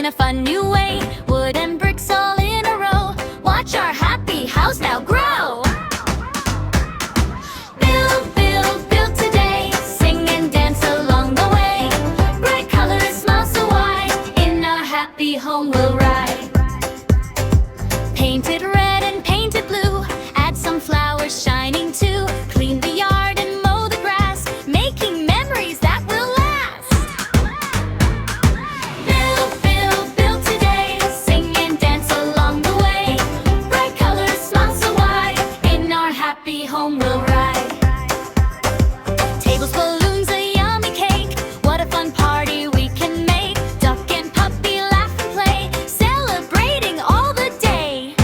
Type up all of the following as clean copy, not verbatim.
in a fun new way. Wooden bricks all in a row. Watch our happy house now grow. Build, build, build today. Sing and dance along the way. Bright colors, smile so wide. In our happy home we'll ride. Painted red and painted blue. Add some flowers shining too. Clean the yard and mow the grass, making memories that will last. Build, build, build today. Sing and dance along the way. Bright colors, smile so wide. In our happy home we'll ride. Tables, balloons, a yummy cake. What a fun party we can make. Duck and puppy laugh and play, celebrating all the day.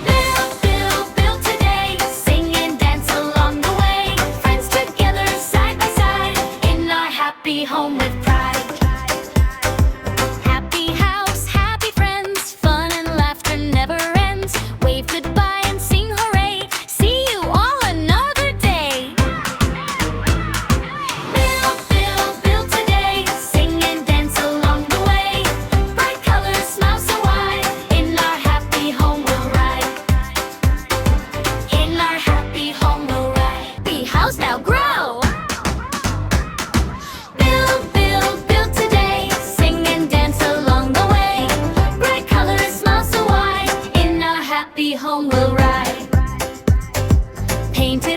Build, build, build today. Sing and dance along the way. Friends together side by side. In our happy home with pride. Happy house, happy friends. Fun and laughter never ends. Wave goodbye and sing hooray. See you all another day. Build, build, build today. Sing and dance along the way. Bright colors, smile so wide. In our happy home we'll ride. In our happy home we'll ride. Happy house now grow. Build, build, build today. Sing and dance along the way. Bright colors, smile so wide. In our happy home we'll ride. Painted